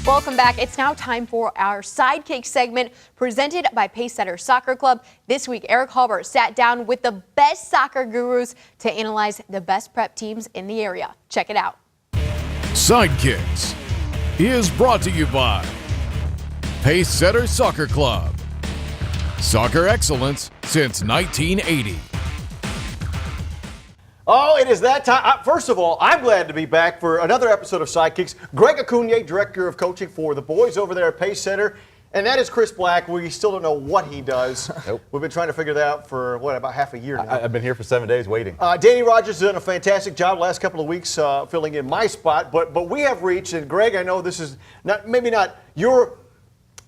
Welcome back. It's now time for our Sidekicks segment presented by Pacesetter Soccer Club. This week, Eric Halbert sat down with the best soccer gurus to analyze the best prep teams in the area. Check it out. Sidekicks is brought to you by Pacesetter Soccer Club. Soccer excellence since 1980. Oh, it is that time. First of all, I'm glad to be back for another episode of Sidekicks. Greg Acunier, Director of Coaching for the boys over there at Pacesetter. And that is Chris Black. We still don't know what he does. Nope. We've been trying to figure that out for, about half a year now. I've been here for 7 days waiting. Danny Rogers has done a fantastic job the last couple of weeks filling in my spot. But we have reached, and Greg, I know this is maybe not your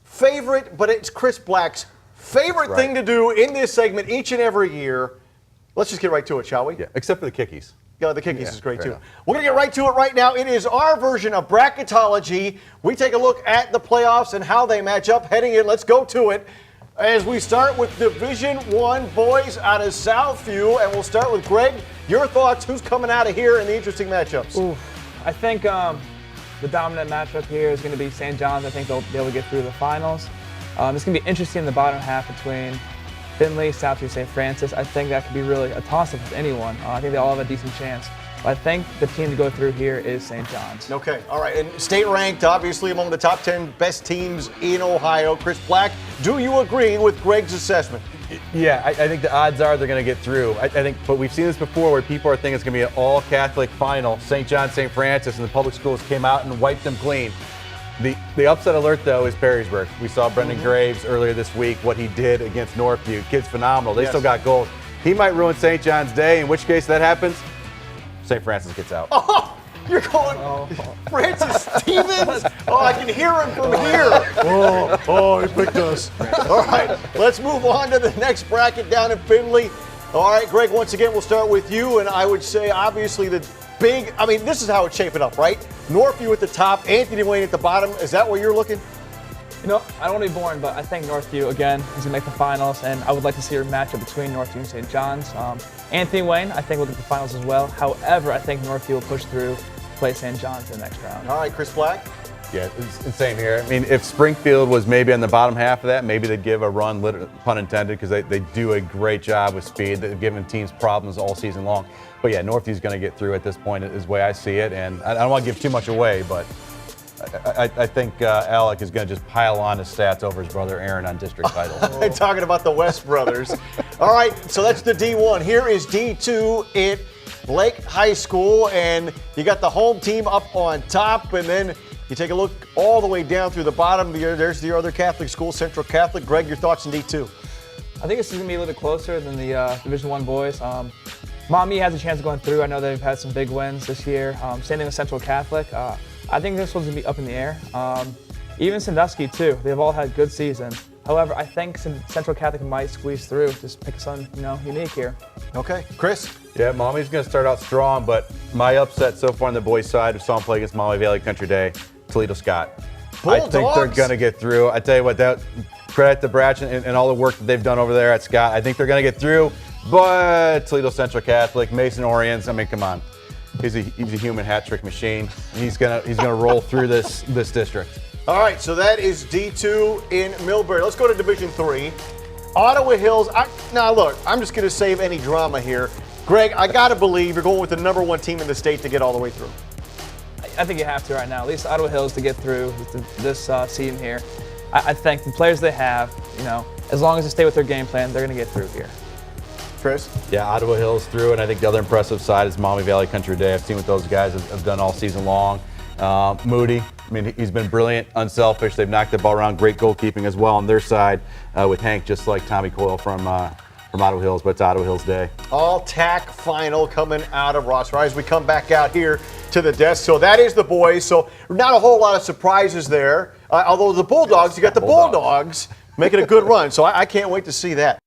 favorite, but it's Chris Black's favorite thing to do in this segment each and every year. Let's just get right to it, shall we? Yeah, except for the kickies. Yeah, the kickies is great too. We're going to get right to it right now. It is our version of bracketology. We take a look at the playoffs and how they match up heading in. Let's go to it as we start with Division I boys out of Southview. And we'll start with Greg. Your thoughts, who's coming out of here in the interesting matchups? Ooh, I think the dominant matchup here is going to be St. John's. I think they'll be able to get through the finals. It's going to be interesting in the bottom half between Finley, Southview, St. Francis. I think that could be really a toss-up with anyone. I think they all have a decent chance. But I think the team to go through here is St. John's. Okay, all right. And state ranked, obviously, among the top 10 best teams in Ohio. Chris Black, do you agree with Greg's assessment? Yeah, I think the odds are they're going to get through. I think, but we've seen this before where people are thinking it's going to be an all-Catholic final. St. John, St. Francis, and the public schools came out and wiped them clean. The upset alert, though, is Perrysburg. We saw Brendan Graves earlier this week, what he did against Northview. Kid's phenomenal. They still got goals. He might ruin St. John's day, in which case that happens, St. Francis gets out. Oh, you're going Francis Stevens? Oh, I can hear him from here. Oh, he picked us. All right, let's move on to the next bracket down in Finley. All right, Greg, once again, we'll start with you. And I would say, obviously, this is how it's shaping up, right? Northview at the top, Anthony Wayne at the bottom. Is that where you're looking? You know, I don't want to be boring, but I think Northview, again, is going to make the finals, and I would like to see a matchup between Northview and St. John's. Anthony Wayne, I think, will get the finals as well. However, I think Northview will push through, play St. John's in the next round. All right, Chris Black? Yeah, it's insane here. I mean, if Springfield was maybe on the bottom half of that, maybe they'd give a run, pun intended, because they do a great job with speed. They've given teams problems all season long. But yeah, Northview's going to get through at this point is the way I see it. And I don't want to give too much away, but I think Alec is going to just pile on his stats over his brother Aaron on district titles. Talking about the West brothers. All right, so that's the D1. Here is D2 at Lake High School, and you got the home team up on top, and then you take a look all the way down through the bottom. There's your other Catholic school, Central Catholic. Greg, your thoughts on D2? I think this is going to be a little closer than the Division I boys. Mommy has a chance of going through. I know they've had some big wins this year. Same thing with Central Catholic. I think this one's going to be up in the air. Even Sandusky, too. They've all had good seasons. However, I think Central Catholic might squeeze through. Just pick something, unique here. Okay. Chris? Yeah, Mommy's going to start out strong, but my upset so far on the boys' side, we saw them play against Maumee Valley Country Day, Toledo Scott. Bulldogs? I think they're going to get through. I tell you what, credit to Bratch and all the work that they've done over there at Scott. I think they're going to get through. But Toledo Central Catholic, Mason Oriens, I mean, come on. He's a human hat trick machine. He's gonna roll through this district. All right, so that is D2 in Millbury. Let's go to Division III. Ottawa Hills. Now look, I'm just gonna save any drama here. Greg, I gotta believe you're going with the #1 team in the state to get all the way through. I think you have to right now. At least Ottawa Hills to get through this season here. I think the players they have, as long as they stay with their game plan, they're gonna get through here. Chris? Yeah, Ottawa Hills through, and I think the other impressive side is Maumee Valley Country Day. I've seen what those guys have done all season long. Moody, I mean, he's been brilliant, unselfish. They've knocked the ball around, great goalkeeping as well on their side with Hank, just like Tommy Coyle from Ottawa Hills, but it's Ottawa Hills Day. All TAC final coming out of Ross. Right, as we come back out here to the desk. So that is the boys. So not a whole lot of surprises there. Although the Bulldogs, you got the Bulldogs making a good run. So I can't wait to see that.